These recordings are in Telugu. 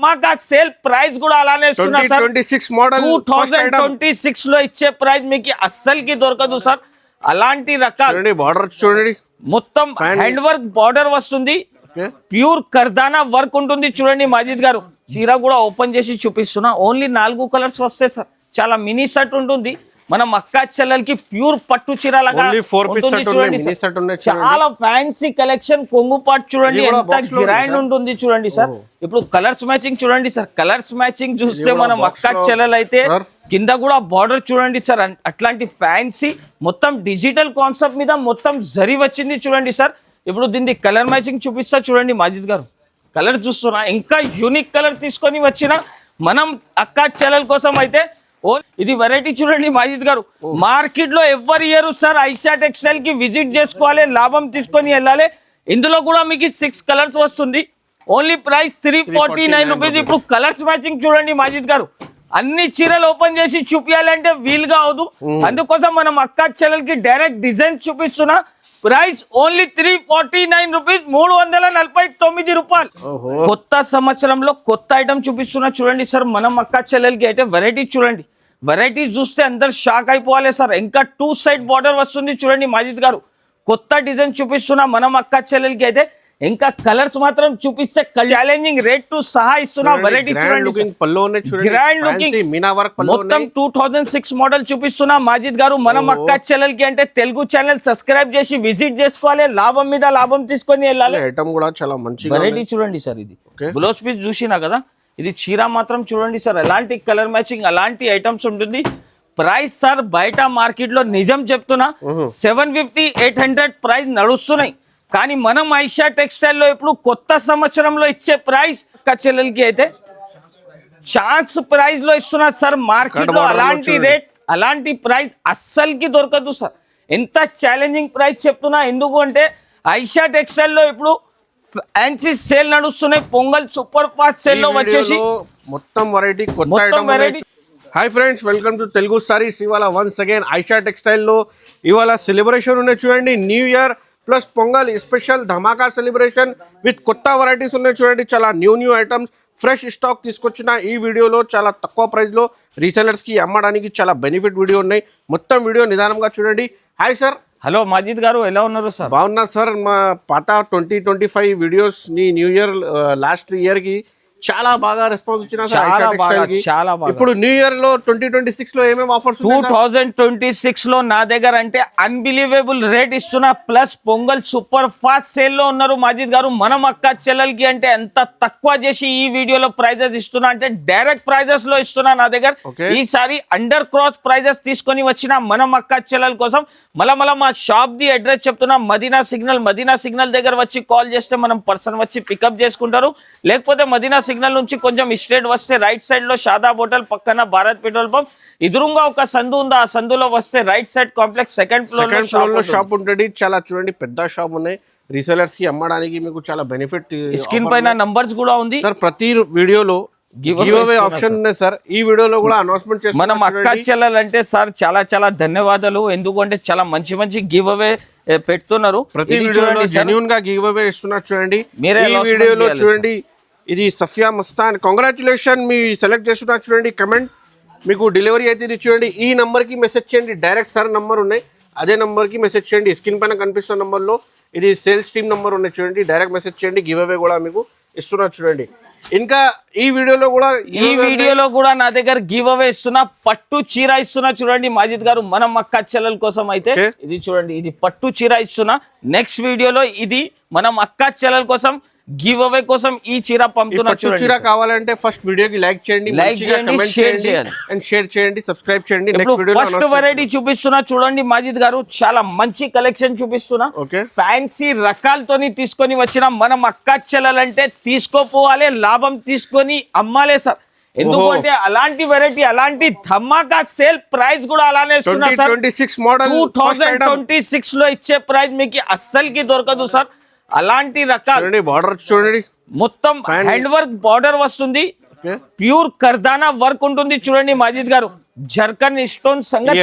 మాకు సేల్ ప్రైస్ కూడా అలానే ఇస్తున్నారు సార్. 2026 మోడల్ 2026 లో ఇచ్చే ప్రైస్ మీకు అస్సలకి దొరకదు సార్. అలాంటి రకాలు బార్డర్ చూడండి, మొత్తం హ్యాండ్ వర్క్ బార్డర్ వస్తుంది, ప్యూర్ కర్దానా వర్క్ ఉంటుంది. చూడండి మాజిద్ గారు, చీర కూడా ఓపెన్ చేసి చూపిస్తున్నా. ఓన్లీ 4 కలర్స్ వస్తాయి సార్. చాలా మినీ సెట్ ఉంటుంది. మనం అక్క చెల్లెలకి ప్యూర్ పట్టు చీర లాగా చాలా ఫ్యాన్సీ కలెక్షన్. కొంగు పాటు చూడండి ఎంత గ్రాండ్ ఉంటుంది చూడండి సార్. ఇప్పుడు కలర్స్ మ్యాచింగ్ చూడండి సార్. కలర్స్ మ్యాచింగ్ చూస్తే మనం అక్క చెల్లెలు అయితే కింద కూడా బార్డర్ చూడండి సార్. అట్లాంటి ఫ్యాన్సీ మొత్తం డిజిటల్ కాన్సెప్ట్ మీద మొత్తం జరి వచ్చింది చూడండి సార్. ఇప్పుడు దీన్ని కలర్ మ్యాచింగ్ చూపిస్తా చూడండి మాజిద్ గారు. కలర్ చూస్తున్నా, ఇంకా యూనిక్ కలర్ తీసుకొని వచ్చిన మనం అక్క చెల్లెల కోసం అయితే ఇది వెరైటీ చూడండి మాజిద్ గారు. మార్కెట్ లో ఎవరి ఇయర్ సార్ ఐషా టెక్స్టైల్ కి విజిట్ చేసుకోవాలి, లాభం తీసుకొని వెళ్ళాలి. ఇందులో కూడా మీకు 6 కలర్స్ వస్తుంది. Only price 349 rupees. ఇప్పుడు కలర్స్ మ్యాచింగ్ చూడండి మాజిద్ గారు. అన్ని చీరలు ఓపెన్ చేసి చూపించాలంటే వీలుగా అవదు. అందుకోసం మనం అక్క చెల్లెలకి డైరెక్ట్ డిజైన్ చూపిస్తున్నా. ప్రైస్ ఓన్లీ 349 రూపీస్, 349 రూపాయలు. కొత్త సంవత్సరంలో కొత్త ఐటమ్ చూపిస్తున్నా చూడండి సార్. మనం అక్క చెల్లెలకి అయితే వెరైటీ చూడండి. వెరైటీ చూస్తే అందరు షాక్ అయిపోవాలి సార్. ఇంకా 2 సైడ్ బార్డర్ వస్తుంది చూడండి మాజిద్ గారు. కొత్త డిజైన్ చూపిస్తున్నా మనం అక్క చెల్లెలకి అయితే. ఇంకా కలర్స్ మాత్రం చూపిస్తే ఛాలెంజింగ్ రేట్ టు సహా ఇస్తున్నా. వెరైటీ చూడండి, గ్రాండ్ లుకింగ్ మొత్తం 2006 మోడల్ చూపిస్తున్నా మాజిద్ గారు. మనం అక్క చెల్లెలకి అంటే తెలుగు ఛానల్ సబ్స్క్రైబ్ చేసి విజిట్ చేసుకోవాలి, లాభం మీద లాభం తీసుకొని వెళ్ళాలి. ఐటమ్ కూడా చాలా మంచి వెరైటీ చూడండి సార్. ఇది బ్లౌజ్ పీస్ చూసినా కదా. ఇది చీర మాత్రం చూడండి సార్. ఎలాంటి కలర్ మ్యాచింగ్ అలాంటి ఐటమ్స్ ఉంటుంది. ప్రైస్ సార్ బయట మార్కెట్ లో నిజం చెప్తున్నా 750-800 ప్రైస్ నడుస్తున్నాయి. కానీ మనం ఐషా టెక్స్టైల్ లో ఇప్పుడు కొత్త సంవత్సరంలో ఇచ్చే ప్రైస్ చెల్లెలకి అయితే ఛాన్స్ ప్రైస్ లో ఇస్తున్నారు సార్. మార్కెట్ లో అలాంటి రేట్ అలాంటి ప్రైస్ అస్సలకి దొరకదు సార్. ఎంత ఛాలెంజింగ్ ప్రైస్ చెప్తున్నా. ఎందుకు అంటే ఐషా టెక్స్టైల్ లో ఇప్పుడు ఫ్యాన్సీ సేల్ నడుస్తున్నాయి. పొంగల్ సూపర్ ఫాస్ట్ సేల్ లో వచ్చేసి మొత్తం variety. Hi friends, welcome to Telugu saris. ఇవాళ వన్స్ అగైన్ ఐషా టెక్స్టైల్ లో ఇవాళ సెలబ్రేషన్ ఉన్నాయి చూడండి. New year plus pongal special Dhamaka celebration with కొత్త వెరైటీస్ ఉన్నాయి చూడండి. చాలా న్యూ ఐటమ్స్ ఫ్రెష్ స్టాక్ తీసుకొచ్చిన ఈ వీడియోలో చాలా తక్కువ ప్రైస్లో రీసెలర్స్కి అమ్మడానికి చాలా బెనిఫిట్ వీడియో ఉన్నాయి. మొత్తం వీడియో నిదానంగా చూడండి. Hi sir. హలో మాజిద్ గారు, ఎలా ఉన్నారు సార్? బాగున్నా సార్. మా పాత 2025 వీడియోస్ ని న్యూ ఇయర్ లాస్ట్ ఇయర్ కి చాలా బాగా రెస్పాన్స్ వచ్చిన ఇప్పుడు న్యూ ఇయర్ లో 2026 లో ఏమేమి ఆఫర్స్? 2026 లో నా దగ్గర అంటే అన్బిలీవబుల్ రేట్ ఇస్తున్నా. Plus pongal super fast sale లో ఉన్నారు మాజిద్ గారు. మనం అక్క చెల్లెలకి అంటే ఎంత తక్కువ చేసి ఈ వీడియోలో ప్రైజెస్ ఇస్తున్నా అంటే డైరెక్ట్ ప్రైజెస్ లో ఇస్తున్నా నా దగ్గర. ఈసారి అండర్ క్రాస్ ప్రైజెస్ తీసుకొని వచ్చిన మనం అక్క చెల్లెల కోసం. మళ్ళా మా షాప్ ది అడ్రస్ చెప్తున్నా. మదీనా సిగ్నల్ దగ్గర వచ్చి కాల్ చేస్తే మనం పర్సన్ వచ్చి పికప్ చేసుకుంటారు. లేకపోతే మదీనా సిగ్నల్ నుంచి కొంచెం స్ట్రేట్ వస్తే రైట్ సైడ్ లో షాదాబ్ హోటల్ పక్కన భారత్ పెట్రోల్ పంప్ ఎదురుగా ఒక సందు ఉంది. ఆ సందులో వస్తే right side complex second floor లో షాప్ ఉంటుంది. చాలా చూడండి పెద్ద షాప్ ఉన్నాయి. రీసెలర్స్ కి అమ్మడానికి మీకు చాలా బెనిఫిట్. స్క్రీన్ పైన నంబర్స్ కూడా ఉంది సార్. ప్రతి వీడియోలో గివ్ అవే ఆప్షన్ ఉన్నాయి సార్. ఈ వీడియోలో కూడా అనౌన్స్మెంట్ చేస్తాం. మనం అక్క చెల్లెలంటే సార్ చాలా ధన్యవాదాలు. ఎందుకంటే చాలా మంచి గివ్ అవే పెడుతున్నారు. ప్రతి వీడియోలో జెన్యూన్ గా గివ్ అవే ఇస్తున్నారు చూడండి. ఈ వీడియోలో చూడండి, ఇది సఫియా మస్తాన్. కంగ్రాచులేషన్, మీ సెలెక్ట్ చేస్తున్నారు చూడండి. కమెంట్ మీకు డెలివరీ అయితే ఇది చూడండి. ఈ నంబర్కి మెసేజ్ చేయండి. డైరెక్ట్ సార్ నంబర్ ఉన్నాయి, అదే నంబర్కి మెసేజ్ చేయండి. స్క్రీన్ పైన కనిపిస్తున్న నంబర్లో ఇది సేల్స్ టీమ్ నంబర్ ఉన్నాయి చూడండి. డైరెక్ట్ మెసేజ్ చేయండి. గివ్ అవే కూడా మీకు ఇస్తున్నారు చూడండి. ఇంకా ఈ వీడియోలో కూడా నా దగ్గర గివ్ అవే ఇస్తున్నా. పట్టు చీర ఇస్తున్నా చూడండి మాజిద్ గారు. మనం అక్క చెల్లెల కోసం అయితే ఇది చూడండి. ఇది పట్టు చీర ఇస్తున్నా. నెక్స్ట్ వీడియోలో ఇది మనం అక్క చెల్లెల కోసం గివ్ అవే కోసం ఈ చీర పంపుతున్నా. చీర కావాలంటే ఫస్ట్ వీడియోకి లైక్ చేయండి, షేర్ చేయండి, సబ్స్క్రైబ్ చేయండి. ఫస్ట్ వెరైటీ చూపిస్తున్నా చూడండి మాజిద్ గారు. చాలా మంచి కలెక్షన్ చూపిస్తున్నా. ఫ్యాన్సీ రకాలతోని తీసుకొని వచ్చిన మనం అక్క చెల్లెలంటే తీసుకోపోవాలి, లాభం తీసుకొని అమ్మాలే సార్. ఎందుకంటే అలాంటి వెరైటీ అలాంటి ధమాకా సేల్ ప్రైస్ కూడా అలానే 2026 లో ఇచ్చే ప్రైస్ మీకు అస్సలకి దొరకదు సార్. అలాంటి రకాలు బార్డర్ చూడండి, మొత్తం హ్యాండ్ వర్క్ బార్డర్ వస్తుంది, ప్యూర్ కర్దానా వర్క్ ఉంటుంది చూడండి మాజిద్ గారు, జర్కన్ స్టోన్ సంగతి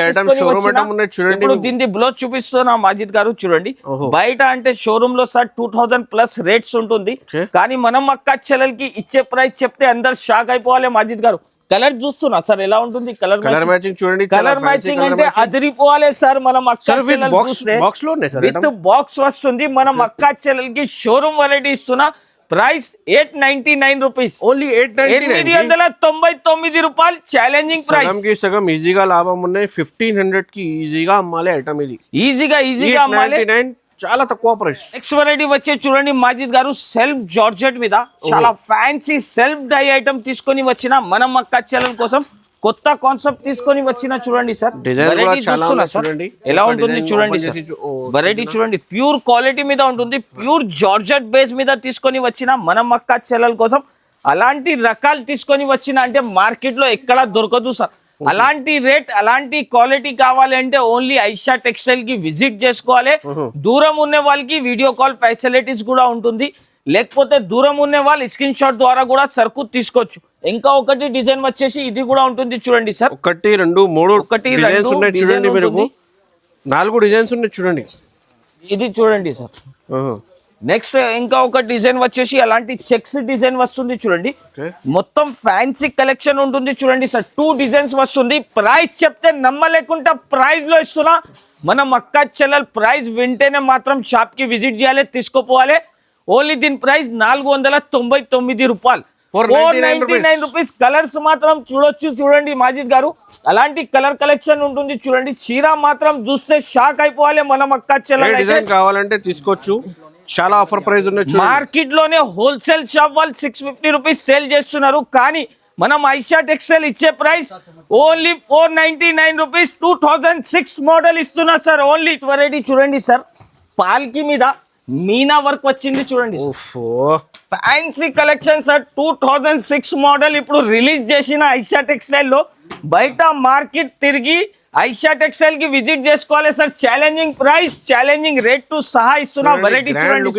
ఇప్పుడు దీన్ని బ్లౌజ్ చూపిస్తున్నా మాజిద్ గారు చూడండి. బయట అంటే షోరూమ్ లో సార్ 2000 ప్లస్ రేట్స్ ఉంటుంది, కానీ మనం అక్క చెల్లెలకి ఇచ్చే ప్రైస్ చెప్తే అందరు షాక్ అయిపోవాలి మాజిద్ గారు. కలర్ చూస్తున్నా సార్ ఎలా ఉంటుంది, కలర్ మ్యాచింగ్ చూడండి. కలర్ మ్యాచింగ్ అంటే అదిరిపోవాలి సార్. మనం అక్క విత్ బాక్స్ వస్తుంది. మనం అక్క చెల్లెలకి షోరూమ్ వెరైటీ ఇస్తున్నా. ప్రైస్ 899 రూపీస్, ఓన్లీ 899 రూపాయలు. ఛాలెంజింగ్ ప్రైస్ కి సగం ఈజీగా లాభం ఉన్నాయి. 1500 కి ఈజీగా అమ్మాలి ఐటమ్. ఇది ఈజీగా అమ్మాలి, చాలా తక్కువ ప్రైస్. నెక్స్ట్ వెరైటీ వచ్చే చూడండి మాజిద్ గారు, సెల్ఫ్ జార్జెట్ మీద చాలా ఫ్యాన్సీ సెల్ఫ్ డై ఐటమ్ తీసుకొని వచ్చిన మనం అక్క చెల్లెల కోసం కొత్త కాన్సెప్ట్ తీసుకొని వచ్చిన చూడండి సార్. ఎలా ఉంటుంది చూడండి సార్, వెరైటీ చూడండి. ప్యూర్ క్వాలిటీ మీద ఉంటుంది, ప్యూర్ జార్జెట్ బేస్ మీద తీసుకొని వచ్చిన మనం అక్క చెల్లెల కోసం. అలాంటి రకాలు తీసుకొని వచ్చిన అంటే మార్కెట్ లో ఎక్కడా దొరకదు సార్. అలాంటి రేట్ అలాంటి క్వాలిటీ కావాలి అంటే ఓన్లీ ఐషా టెక్స్టైల్ కి విజిట్ చేసుకోవాలి. దూరం ఉన్న వాళ్ళకి వీడియో కాల్ ఫెసిలిటీస్ కూడా ఉంటుంది, లేకపోతే దూరం ఉన్న వాళ్ళు స్క్రీన్ షాట్ ద్వారా కూడా సరుకు తీసుకోవచ్చు. ఇంకా ఒకటి డిజైన్ వచ్చేసి ఇది కూడా ఉంటుంది చూడండి సార్. 1 2 3 డిజైన్స్ ఉన్నాయి చూడండి. మీరు 4 డిజైన్స్ ఉన్నాయి చూడండి. ఇది చూడండి సార్. నెక్స్ట్ ఇంకా ఒక డిజైన్ వచ్చేసి అలాంటి చెక్స్ డిజైన్ వస్తుంది చూడండి. మొత్తం ఫ్యాన్సీ కలెక్షన్ ఉంటుంది చూడండి సార్. 2 డిజైన్స్ వస్తుంది. ప్రైస్ చెప్తే నమ్మలేకుండా ప్రైస్ లో ఇస్తున్నా. మనం అక్క చెల్లెల్ ప్రైస్ వింటేనే మాత్రం షాప్ కి విజిట్ చేయాలి, తీసుకోపోవాలి. ఓన్లీ దీని ప్రైస్ 499 రూపాయలు, 499 రూపీస్. కలర్స్ మాత్రం చూడొచ్చు చూడండి మాజిద్ గారు. అలాంటి కలర్ కలెక్షన్ ఉంటుంది చూడండి. చీర మాత్రం చూస్తే షాక్ అయిపోవాలి. మనం అక్క చెల్లెల్ కావాలంటే తీసుకోవచ్చు. చాలా ఆఫర్ ప్రైస్ ఉన్నాయి. మార్కెట్ లోనే హోల్సేల్ షాప్ వాళ్ళు 650 రూపీస్ సేల్ చేస్తున్నారు, కానీ మనం ఐషా టెక్స్టైల్ ఇచ్చే ప్రైస్ ఓన్లీ 499 రూపీస్. 2006 మోడల్ ఇస్తున్నా సార్. ఓన్లీ వెరైటీ చూడండి సార్, పాల్కి మీద మీనా వర్క్ వచ్చింది చూడండి. Fancy collection sir. 2006 మోడల్ ఇప్పుడు రిలీజ్ చేసిన ఐషా టెక్స్టైల్ లో. బయట మార్కెట్ తిరిగి ఐషా టెక్స్టైల్ కి విజిట్ చేసుకోవాలి sir. Challenging price, challenging rate to సహా ఇస్తున్నా. వెరైటీ చూడండి,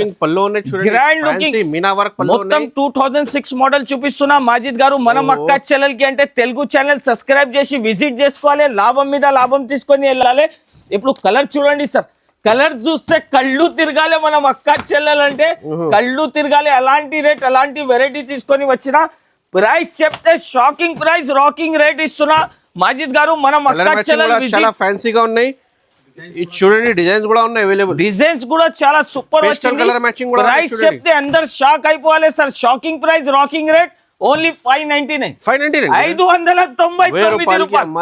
గ్రాండ్ లుకింగ్ మొత్తం 2006 మోడల్ చూపిస్తున్నా మాజిద్ గారు. మనం అక్క చెల్లెల్ కి అంటే తెలుగు ఛానల్ సబ్స్క్రైబ్ చేసి విజిట్ చేసుకోవాలి. లాభం మీద లాభం తీసుకొని వెళ్ళాలి. ఇప్పుడు కలర్ చూడండి సార్, కలర్ చూస్తే కళ్ళు తిరగాలి. మనం అక్క చెల్లెలంటే కళ్ళు తిరగాలి. అలాంటి రేట్ అలాంటి వెరైటీ తీసుకొని వచ్చిన. ప్రైస్ చెప్తే షాకింగ్ ప్రైస్, రాకింగ్ రేట్ ఇస్తున్నా మాజిద్ గారు. మనం అక్క చెల్లెల్ చాలా ఫ్యాన్సీగా ఉన్నాయి. ఇది చూడండి, డిజైన్స్ కూడా ఉన్నాయి అవైలబుల్. డిజైన్స్ కూడా చాలా సూపర్ వచ్చింది. ప్రైస్ చెప్తే అందరు షాక్ అయిపోవాలి sir. Shocking price, rocking rate only 599 599 రూపాయలు.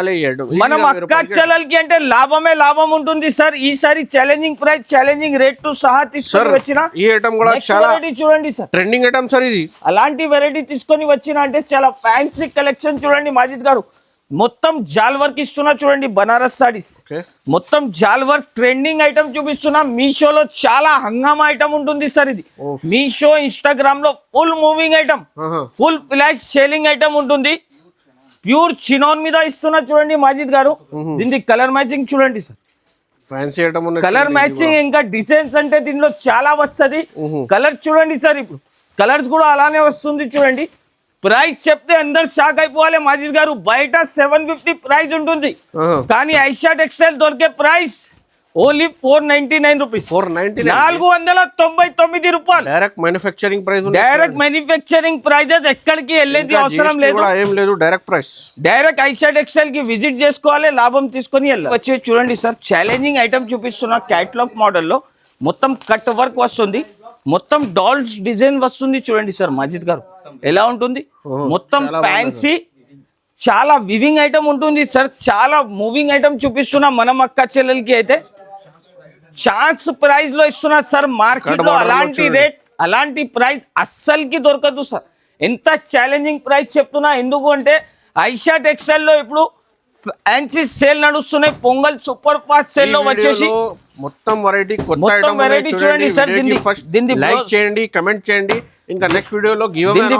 మనం అక్క చెల్లెలకి అంటే లాభమే లాభం ఉంటుంది సార్. ఈసారి challenging price, challenging rate to సహా తీసుకొని వచ్చిన. ఈ ఐటమ్ కూడా చాలా చూడండి సార్, ట్రెండింగ్ ఐటమ్ సార్. ఇది అలాంటి వెరైటీ తీసుకొని వచ్చిన అంటే చాలా ఫ్యాన్సీ కలెక్షన్ చూడండి మాజిద్ గారు. మొత్తం జాల్ వర్క్ ఇస్తున్నా చూడండి, బనారస్ సారీస్ మొత్తం జాల్ వర్క్ ట్రెండింగ్ ఐటమ్ చూపిస్తున్నా. మీషోలో చాలా హంగామా ఐటమ్ ఉంటుంది సార్. ఇది మీషో, ఇన్స్టాగ్రామ్ లో full moving item, full flash selling item ఉంటుంది. ప్యూర్ చినోన్ మీద ఇస్తున్నా చూడండి మాజిద్ గారు. దీనికి కలర్ మ్యాచింగ్ చూడండి సార్, ఫ్యాన్సీ ఐటమ్ ఉంది. కలర్ మ్యాచింగ్ ఇంకా డిజైన్స్ అంటే దీనిలో చాలా వస్తుంది. కలర్ చూడండి సార్, ఇప్పుడు కలర్స్ కూడా అలానే వస్తుంది చూడండి. ప్రైస్ చెప్తే అందరు షాక్ అయిపోవాలి మాజిద్ గారు. బయట 750 ప్రైస్ ఉంటుంది, కానీ ఐషా టెక్స్టైల్ దొరికే ప్రైస్ ఓన్లీ 499 రూపీస్, 499 రూపాయలు. Direct manufacturing price, direct manufacturing prices. ఎక్కడికి వెళ్ళేది అవసరం లేదు, ఏం లేదు. Direct price, direct Aisha textile కి విజిట్ చేసుకోవాలి, లాభం తీసుకొని వెళ్ళాలి. వచ్చి చూడండి సార్, ఛాలెంజింగ్ ఐటమ్ చూపిస్తున్నా. క్యాటలాగ్ మోడల్లో మొత్తం కట్ వర్క్ వస్తుంది, మొత్తం డాల్స్ డిజైన్ వస్తుంది చూడండి సార్ మాజిద్ గారు. ఎలా ఉంటుంది, మొత్తం ఫ్యాన్సీ, చాలా వివింగ్ ఐటమ్ ఉంటుంది సార్. చాలా మూవింగ్ ఐటమ్ చూపిస్తున్నా మనం అక్క చెల్లెలకి. అయితే ఛాన్స్ ప్రైస్ లో ఇస్తున్నా సార్. మార్కెట్ లో అలాంటి రేట్ అలాంటి ప్రైస్ అస్సలకి దొరకదు సార్. ఎంత ఛాలెంజింగ్ ప్రైస్ చెప్తున్నా, ఎందుకు అంటే ఐషా టెక్స్టైల్ లో ఇప్పుడు ఫ్యాన్సీ సేల్ నడుస్తున్నాయి. పొంగల్ సూపర్ ఫాస్ట్ సేల్ లో వచ్చేసి మొత్తం వెరైటీ, మొత్తం వెరైటీ చూడండి సార్. దీన్ని లైక్ చేయండి, కమెంట్ చేయండి. ఇంకా నెక్స్ట్ వీడియోలో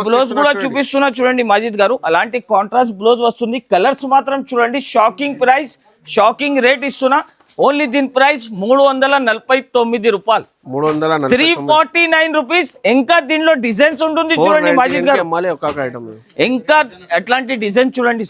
బ్లౌజ్ కూడా చూపిస్తున్నా చూడండి మాజిద్ గారు. అలాంటి కాంట్రాస్ట్ బ్లౌజ్ వస్తుంది. కలర్స్ మాత్రం చూడండి, షాకింగ్ ప్రైస్, షాకింగ్ రేట్ ఇస్తున్నా. ఓన్లీ దీని ప్రైస్ 349 రూపాయలు, 349 రూపీస్. ఇంకా దీనిలో డిజైన్స్ ఉంటుంది చూడండి మాజిద్ గారు, ఇంకా అట్లాంటి డిజైన్ చూడండి.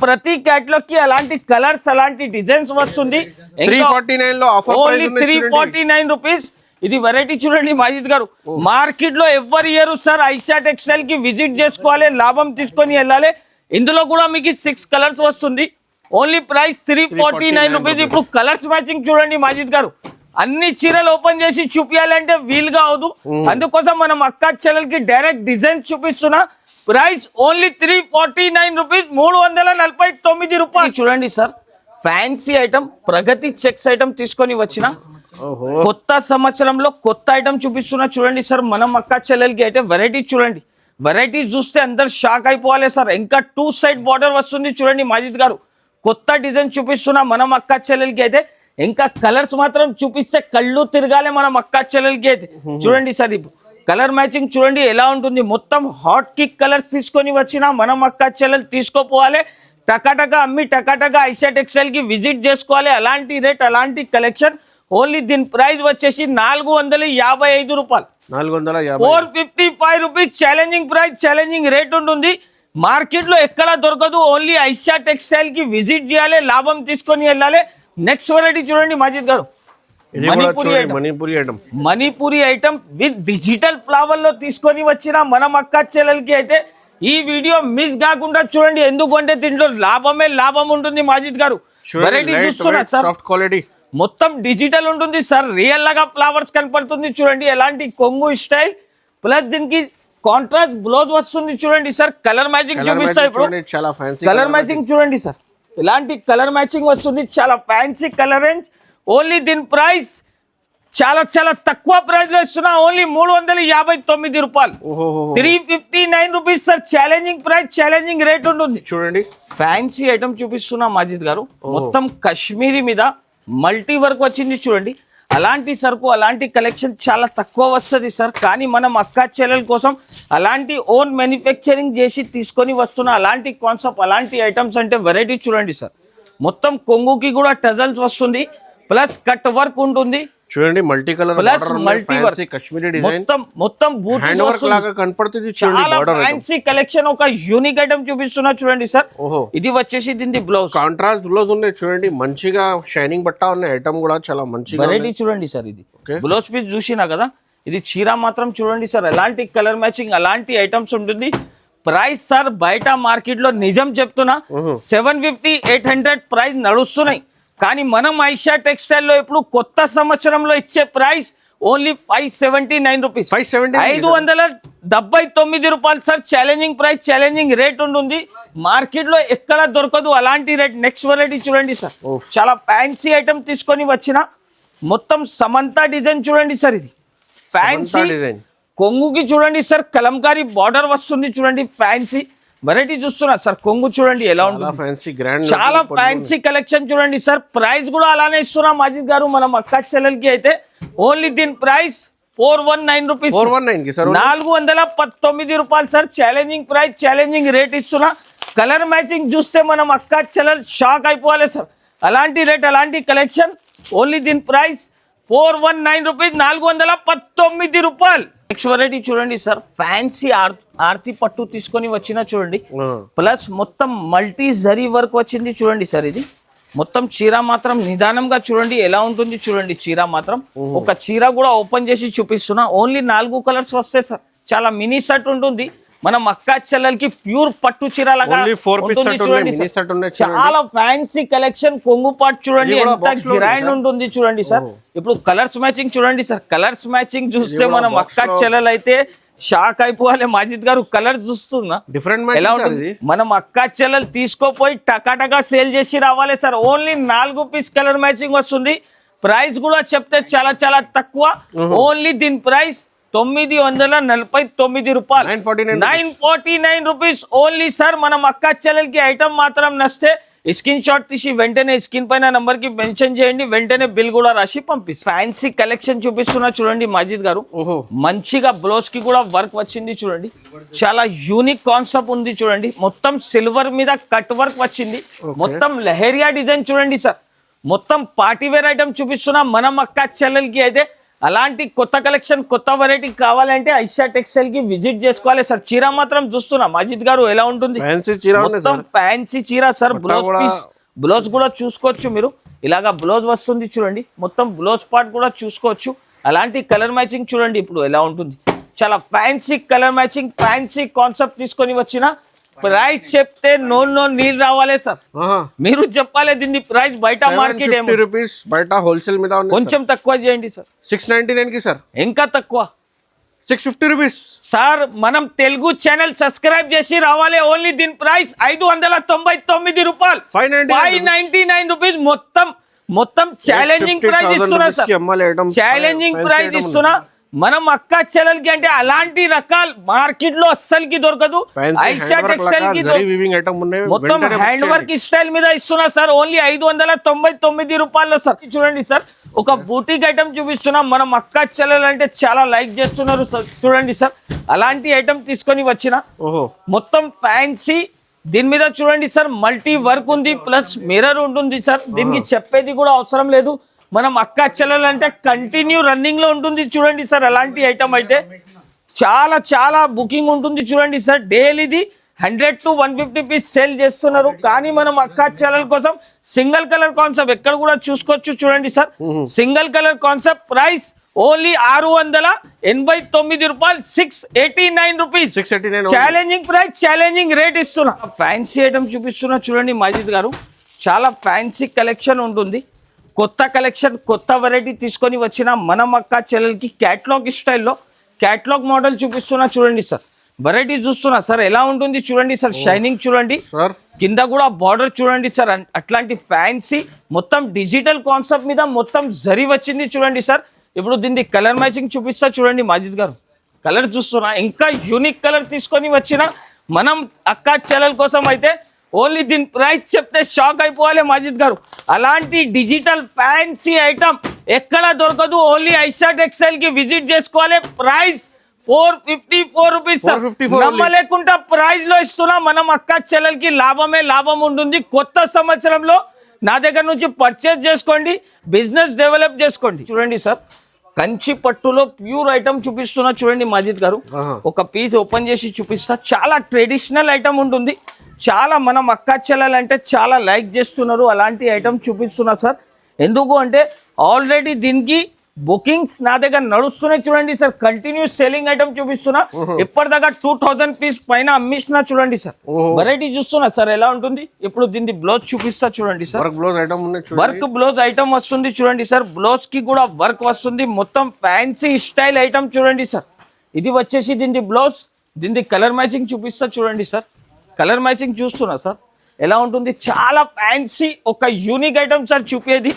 ప్రతి క్యాటలాగ్ కి అలాంటి కలర్స్ అలాంటి డిజైన్స్ వస్తుంది. 349 రూపీస్. ఇది వెరైటీ చూడండి మాజిద్ గారు, మార్కెట్ లో ఎవరు ఇయర్ సార్. ఐషా టెక్స్టైల్ కి విజిట్ చేసుకోవాలి, లాభం తీసుకొని వెళ్ళాలి. ఇందులో కూడా మీకు 6 కలర్స్ వస్తుంది. Only price 349 rupees. ఇప్పుడు కలర్స్ మ్యాచింగ్ చూడండి మాజిద్ గారు, అన్ని చీరలు ఓపెన్ చేసి చూపించాలంటే వీలుగా అవదు. అందుకోసం మనం అక్క చెల్లెలకి డైరెక్ట్ డిజైన్ చూపిస్తున్నా. ప్రైస్ ఓన్లీ 349 రూపీస్, 349 రూపాయలు. చూడండి సార్, ఫ్యాన్సీ ఐటమ్ ప్రగతి చెక్స్ ఐటమ్ తీసుకొని వచ్చిన కొత్త సంవత్సరంలో కొత్త ఐటమ్ చూపిస్తున్నా చూడండి సార్. మనం అక్క చెల్లెలకి అయితే వెరైటీ చూడండి, వెరైటీ చూస్తే అందరు షాక్ అయిపోవాలి సార్. ఇంకా 2 సైడ్ బార్డర్ వస్తుంది చూడండి మాజిద్ గారు. కొత్త డిజైన్ చూపిస్తున్నా మనం అక్క చెల్లెలకి అయితే. ఇంకా కలర్స్ మాత్రం చూపిస్తే కళ్ళు తిరగాలి మనం అక్క చెల్లెలకి అయితే. చూడండి సార్, కలర్ మ్యాచింగ్ చూడండి ఎలా ఉంటుంది. మొత్తం హాట్ కిక్ కలర్స్ తీసుకొని వచ్చిన మనం అక్క చెల్లెలు తీసుకోపోవాలి. టకాటక అమ్మి టకాటక ఐషా టెక్స్టైల్ కి విజిట్ చేసుకోవాలి. అలాంటి రేట్ అలాంటి కలెక్షన్. ఓన్లీ దీని ప్రైస్ వచ్చేసి 455 రూపాయలు, 455 rupees. Challenging price, challenging rate ఉంటుంది. మార్కెట్ లో ఎక్కడ దొరకదు. ఓన్లీ ఐషా టెక్స్టైల్ కి విజిట్ చేయాలి, లాభం తీసుకొని వెళ్ళాలి. నెక్స్ట్ వెరైటీ చూడండి మాజిద్ గారు, Manipuri item with digital flower లో తీసుకొని వచ్చిన మనం అక్క చెల్లెలకి అయితే. ఈ వీడియో మిస్ కాకుండా చూడండి, ఎందుకంటే దీంట్లో లాభమే లాభం ఉంటుంది మాజిద్ గారు. వెరైటీ చూస్తున్నారు సార్, మొత్తం డిజిటల్ ఉంటుంది సార్. రియల్ లాగా ఫ్లవర్స్ కనపడుతుంది చూడండి. ఎలాంటి కొంగు స్టైల్ ప్లస్ దీనికి కాంట్రాస్ట్ బ్లౌజ్ వస్తుంది చూడండి సార్. కలర్ మ్యాచింగ్ చూపిస్తాయి ఇప్పుడు. కలర్ మ్యాచింగ్ చూడండి సార్, ఇలాంటి కలర్ మ్యాచింగ్ వస్తుంది. చాలా ఫ్యాన్సీ కలర్ రేంజ్. ఓన్లీ దీని ప్రైస్ చాలా చాలా తక్కువ ప్రైస్ లో ఇస్తున్నా. ఓన్లీ 359 రూపాయలు, 359 rupees sir. Challenging price, challenging rate ఉంటుంది చూడండి. ఫ్యాన్సీ ఐటమ్ చూపిస్తున్నా మాజిద్ గారు. మొత్తం కాశ్మీరీ మీద మల్టీ వర్క్ వచ్చింది చూడండి. అలాంటి సరుకు అలాంటి కలెక్షన్ చాలా తక్కువ వస్తుంది సార్. కానీ మనం అక్క చెల్లెల కోసం అలాంటి ఓన్ మ్యానుఫ్యాక్చరింగ్ చేసి తీసుకొని వస్తున్న అలాంటి కాన్సెప్ట్ అలాంటి ఐటమ్స్ అంటే వెరైటీ చూడండి సార్. మొత్తం కొంగుకి కూడా టజల్స్ వస్తుంది, ప్లస్ కట్ వర్క్ ఉంటుంది చూడండి. Multi colour plus multi work, Kashmiri design, మొత్తం హ్యాండ్ వర్క్ లాగా కనపడుతుంది. చాలా ఫ్యాన్సీ కలెక్షన్. ఒక యూనిక్ ఐటమ్ చూపిస్తున్నా చూడండి సార్. ఇది వచ్చేసి దీని బ్లౌజ్, కాంట్రాస్ట్ బ్లౌజ్ ఉన్నాయి చూడండి. మంచిగా షైనింగ్ బట్ట ఉన్నాయి. ఐటమ్ కూడా చాలా మంచిగా వెరైటీ చూడండి సార్. ఇది బ్లౌజ్ పీస్ చూసినా కదా. ఇది చీర మాత్రం చూడండి సార్. ఎలాంటి కలర్ మ్యాచింగ్ అలాంటి ఐటమ్స్ ఉంటుంది. ప్రైస్ సార్ బయట మార్కెట్ లో నిజం చెప్తున్నా 750, 800 ప్రైస్ నడుస్తున్నాయి. కానీ మనం ఐషా టెక్స్టైల్ లో ఇప్పుడు కొత్త సంవత్సరంలో ఇచ్చే ప్రైస్ ఓన్లీ 579 రూపీస్, 579 రూపాయలు sir. Challenging price, challenging rate ఉంటుంది. మార్కెట్ లో ఎక్కడ దొరకదు అలాంటి రేట్. నెక్స్ట్ వెరైటీ చూడండి సార్, చాలా ఫ్యాన్సీ ఐటమ్ తీసుకొని వచ్చిన. మొత్తం సమంతా డిజైన్ చూడండి సార్. ఇది ఫ్యాన్సీ కొంగుకి చూడండి సార్, కలంకారీ బార్డర్ వస్తుంది చూడండి. ఫ్యాన్సీ వెరైటీ చూస్తున్నా సార్. కొంగు చూడండి ఎలా ఉంటుంది, చాలా ఫ్యాన్సీ కలెక్షన్ చూడండి సార్. ప్రైస్ కూడా అలానే ఇస్తున్నా మాజిద్ గారు మనం అక్క చెల్లెలకి అయితే. ఓన్లీ దీని ప్రైస్ 419 రూపీస్, 419 రూపాయలు sir. Challenging price, challenging rate ఇస్తున్నా. కలర్ మ్యాచింగ్ చూస్తే మనం అక్క చెల్లెలు షాక్ అయిపోవాలి సార్. అలాంటి రేట్ అలాంటి కలెక్షన్. ఓన్లీ దీని ప్రైస్ 419 రూపీస్, 419 రూపాయలు. నెక్స్ట్ వెరైటీ చూడండి సార్, ఫ్యాన్సీ ఆర్తి పట్టు తీసుకొని వచ్చిన చూడండి. ప్లస్ మొత్తం మల్టీ జరీ వర్క్ వచ్చింది చూడండి సార్. ఇది మొత్తం చీర మాత్రం నిదానంగా చూడండి ఎలా ఉంటుంది చూడండి. చీర మాత్రం ఒక చీర కూడా ఓపెన్ చేసి చూపిస్తున్నా. ఓన్లీ 4 కలర్స్ వస్తాయి సార్. చాలా మినీ సెట్ ఉంటుంది. మనం అక్క చెల్లెలకి ప్యూర్ పట్టు చీర లాగా చూడండి. చాలా ఫ్యాన్సీ కలెక్షన్. కొంగు పాటు చూడండి ఎంత గ్రాండ్ ఉంటుంది చూడండి సార్. ఇప్పుడు కలర్స్ మ్యాచింగ్ చూడండి సార్. కలర్స్ మ్యాచింగ్ చూస్తే మనం అక్క చెల్లెలు అయితే షాక్ అయిపోవాలి మాజిద్ గారు. కలర్ చూస్తున్నా డిఫరెంట్ ఎలా ఉంటుంది. మనం అక్క చెల్లెలు తీసుకోపోయి టకాటకా సేల్ చేసి రావాలి sir. Only 4 piece colour matching వస్తుంది. ప్రైస్ కూడా చెప్తే చాలా చాలా తక్కువ. ఓన్లీ దీని ప్రైస్ 949 రూపాయలు, 949 రూపీస్ ఓన్లీ సార్. మనం అక్క చెల్లెలకి ఐటమ్ మాత్రం నస్తే స్క్రీన్ షాట్ తీసి వెంటనే స్క్రీన్ పైన నంబర్ కి మెన్షన్ చేయండి. వెంటనే బిల్ కూడా రాసి పంపిస్తాం. ఫ్యాన్సీ కలెక్షన్ చూపిస్తున్నా చూడండి మాజిద్ గారు. మంచిగా బ్లౌజ్ కి కూడా వర్క్ వచ్చింది చూడండి. చాలా యూనిక్ కాన్సెప్ట్ ఉంది చూడండి. మొత్తం సిల్వర్ మీద కట్ వర్క్ వచ్చింది. మొత్తం లెహరియా డిజైన్ చూడండి సార్. మొత్తం పార్టీ వేర్ ఐటమ్ చూపిస్తున్నా మనం అక్క చెల్లెలకి అయితే. అలాంటి కొత్త కలెక్షన్ కొత్త వెరైటీ కావాలంటే ఐషా టెక్స్టైల్ కి విజిట్ చేసుకోవాలి సార్. చీర మాత్రం చూస్తున్నా మాజిద్ గారు ఎలా ఉంటుంది, మొత్తం ఫ్యాన్సీ చీర సార్. బ్లౌజ్ కూడా చూసుకోవచ్చు మీరు, ఇలాగా బ్లౌజ్ వస్తుంది చూడండి, మొత్తం బ్లౌజ్ పార్ట్ కూడా చూసుకోవచ్చు. అలాంటి కలర్ మ్యాచింగ్ చూడండి ఇప్పుడు ఎలా ఉంటుంది, చాలా fancy colour matching, fancy concept తీసుకొని వచ్చిన. ప్రైస్ చెప్తే నో నీళ్ళు రావాలి సార్, మీరు చెప్పాలి దీన్ని ప్రైస్. బయట మార్కెట్ రూపీస్, బయట హోల్సేల్ మీద కొంచెం తక్కువ చేయండి సార్. 699 కి సార్, ఇంకా తక్కువ 650 రూపీస్ సార్. మనం తెలుగు ఛానల్ సబ్స్క్రైబ్ చేసి రావాలి. ఓన్లీ దీని ప్రైస్ 599 రూపాయలు, 599 రూపీస్. మొత్తం ఛాలెంజింగ్ ప్రైస్ ఇస్తున్నా సార్, ఛాలెంజింగ్ ప్రైస్ ఇస్తున్నా. మనం అక్క చెల్లెలకి అంటే అలాంటి రకాల మార్కెట్ లో అస్సలకి దొరకదు. ఐషా టెక్స్టైల్ కి మొత్తం హ్యాండ్ వర్క్ స్టైల్ మీద ఇస్తున్నా సార్. ఓన్లీ 599 రూపాయలు సార్. చూడండి సార్, ఒక బూటిక్ ఐటమ్ చూపిస్తున్నాం. మనం అక్క చెల్లెలు అంటే చాలా లైక్ చేస్తున్నారు సార్. చూడండి సార్, అలాంటి ఐటమ్ తీసుకొని వచ్చిన మొత్తం ఫ్యాన్సీ. దీని మీద చూడండి సార్, మల్టీ వర్క్ ఉంది, ప్లస్ మిర్రర్ ఉంటుంది సార్. దీనికి చెప్పేది కూడా అవసరం లేదు. మనం అక్క చెల్లెలు అంటే కంటిన్యూ రన్నింగ్ లో ఉంటుంది చూడండి సార్. అలాంటి ఐటమ్ అయితే చాలా బుకింగ్ ఉంటుంది చూడండి సార్. డైలీది 100 to 150 పీస్ సేల్ చేస్తున్నారు. కానీ మనం అక్క చెల్లెల కోసం సింగిల్ కలర్ కాన్సెప్ట్ ఎక్కడ కూడా చూసుకోవచ్చు చూడండి sir. Single colour concept price only 689 రూపాయలు, 689 rupees. Challenging price, challenging rate ఇస్తున్నా. ఫ్యాన్సీ ఐటమ్ చూపిస్తున్నా చూడండి మాజిద్ గారు. చాలా ఫ్యాన్సీ కలెక్షన్ ఉంటుంది, కొత్త కలెక్షన్ కొత్త వెరైటీ తీసుకొని వచ్చిన మనం అక్క చెల్లెలకి. క్యాట్లాగ్ స్టైల్లో క్యాట్లాగ్ మోడల్ చూపిస్తున్నా చూడండి సార్. వెరైటీ చూస్తున్నా సార్ ఎలా ఉంటుంది చూడండి సార్. షైనింగ్ చూడండి, కింద కూడా బార్డర్ చూడండి సార్. అట్లాంటి ఫ్యాన్సీ మొత్తం డిజిటల్ కాన్సెప్ట్ మీద మొత్తం జరీ వచ్చింది చూడండి సార్. ఇప్పుడు దీన్ని కలర్ మ్యాచింగ్ చూపిస్తా చూడండి మాజిద్ గారు. కలర్ చూస్తున్నా, ఇంకా యూనిక్ కలర్ తీసుకొని వచ్చిన మనం అక్క చెల్లెల కోసం అయితే. ఓన్లీ దీని ప్రైస్ చెప్తే షాక్ అయిపోవాలి మాజిద్ గారు. అలాంటి డిజిటల్ ఫ్యాన్సీ ఐటమ్ ఎక్కడ దొరకదు. ఓన్లీ ఐషా టెక్స్టైల్ కి విజిట్ చేసుకోవాలి. Price 454 rupees. నమ్మలేకుండా ప్రైస్ లో ఇస్తున్నా. మనం అక్క చెల్లెలకి లాభం ఉంటుంది. కొత్త సంవత్సరంలో నా దగ్గర నుంచి పర్చేజ్ చేసుకోండి, బిజినెస్ డెవలప్ చేసుకోండి. చూడండి సార్, కంచి పట్టులో ప్యూర్ ఐటమ్ చూపిస్తున్నా చూడండి మాజిద్ గారు. ఒక పీస్ ఓపెన్ చేసి చూపిస్తా. చాలా ట్రెడిషనల్ ఐటమ్ ఉంటుంది. చాలా మనం అక్క చెల్లెలు అంటే చాలా లైక్ చేస్తున్నారు. అలాంటి ఐటమ్ చూపిస్తున్నా సార్. ఎందుకు అంటే ఆల్రెడీ దీనికి బుకింగ్స్ నా దగ్గర నడుస్తున్నాయి చూడండి సార్. కంటిన్యూ సెల్లింగ్ ఐటమ్ చూపిస్తున్నా. ఇప్పటిదాకా 2000 పీస్ పైన అమ్మిస్తున్నా చూడండి సార్. వెరైటీ చూస్తున్నా సార్ ఎలా ఉంటుంది. ఇప్పుడు దీన్ని బ్లౌజ్ చూపిస్తా చూడండి సార్. వర్క్ బ్లౌజ్ ఐటమ్ వస్తుంది చూడండి సార్. బ్లౌజ్ కి కూడా వర్క్ వస్తుంది. మొత్తం ఫ్యాన్సీ స్టైల్ ఐటమ్ చూడండి సార్. ఇది వచ్చేసి దీని బ్లౌజ్. దీన్ని కలర్ మ్యాచింగ్ చూపిస్తా చూడండి సార్. కలర్ మ్యాచింగ్ చూస్తున్నా సార్ ఎలా ఉంటుంది. చాలా ఫ్యాన్సీ ఒక యూనిక్ ఐటమ్ సార్ చూపేది.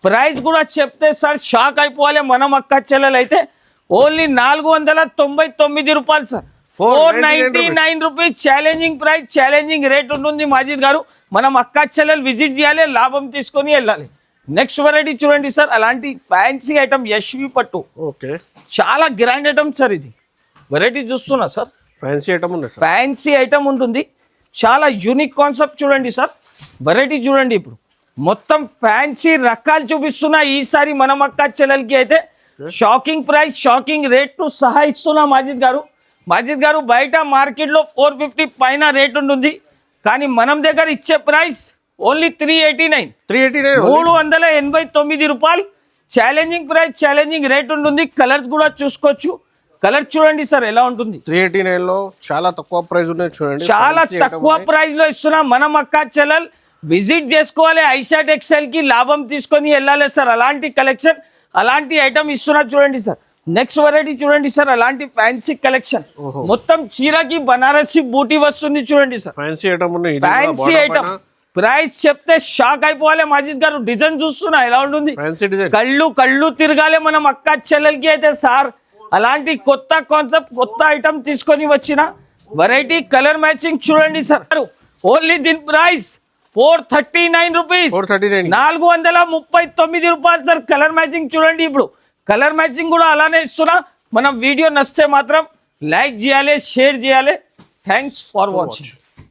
ప్రైస్ కూడా చెప్తే సార్ షాక్ అయిపోవాలి. మనం అక్క చెల్లెలు అయితే ఓన్లీ 499 రూపాయలు sir, 499 rupees. Challenging price, challenging rate ఉంటుంది మాజిద్ గారు. మనం అక్క చెల్లెలు విజిట్ చేయాలి, లాభం తీసుకొని వెళ్ళాలి. నెక్స్ట్ వెరైటీ చూడండి సార్. అలాంటి ఫ్యాన్సీ ఐటమ్ యశ్వి పట్టు, చాలా గ్రాండ్ ఐటమ్ సార్. ఇది వెరైటీ చూస్తున్నా సార్. ఫ్యాన్సీ ఐటమ్ ఉంటుంది. చాలా యూనిక్ కాన్సెప్ట్ చూడండి సార్. వెరైటీ చూడండి. ఇప్పుడు మొత్తం ఫ్యాన్సీ రకాలు చూపిస్తున్నా ఈసారి మనం అక్క చెల్లెలకి అయితే. Shocking price, shocking rate to సహా ఇస్తున్నా మాజిద్ గారు. బయట మార్కెట్లో 450 పైన రేట్ ఉంటుంది. కానీ మనం దగ్గర ఇచ్చే ప్రైస్ ఓన్లీ 389, 389 రూపాయలు. ఛాలెంజింగ్ ప్రైస్, ఛాలెంజింగ్ రేట్ ఉంటుంది. కలర్స్ కూడా చూసుకోవచ్చు. కలర్ చూడండి సార్ ఎలా ఉంటుంది. 389 లో చాలా తక్కువ ప్రైస్ ఉన్నాయి చూడండి. చాలా తక్కువ ప్రైస్ లో ఇస్తున్నా. మనం అక్క చెల్లెలు విజిట్ చేసుకోవాలి. ఐషా టెక్స్టైల్ కి లాభం తీసుకొని వెళ్ళాలి సార్. అలాంటి కలెక్షన్, అలాంటి ఐటమ్ ఇస్తున్నా చూడండి సార్. నెక్స్ట్ వెరైటీ చూడండి సార్. అలాంటి ఫ్యాన్సీ కలెక్షన్ మొత్తం చీరకి బనారసి బూటీ వస్తుంది చూడండి సార్. ఫ్యాన్సీ ఐటమ్ ప్రైస్ చెప్తే షాక్ అయిపోవాలి మాజిద్ గారు. డిజైన్ చూస్తున్నా ఎలా ఉంటుంది. కళ్ళు తిరగాలి మనం అక్క చెల్లెలకి అయితే సార్. అలాంటి కొత్త కాన్సెప్ట్ కొత్త ఐటమ్ తీసుకొని వచ్చిన వెరైటీ కలర్ మ్యాచింగ్ చూడండి సార్. ఓన్లీ దీని ప్రైస్ 439 రూపీస్, 439 రూపాయలు సార్. కలర్ మ్యాచింగ్ చూడండి. ఇప్పుడు కలర్ మ్యాచింగ్ కూడా అలానే ఇస్తున్నా. మనం వీడియో నచ్చితే మాత్రం లైక్ చేయాలి, షేర్ చేయాలి. Thanks for watching.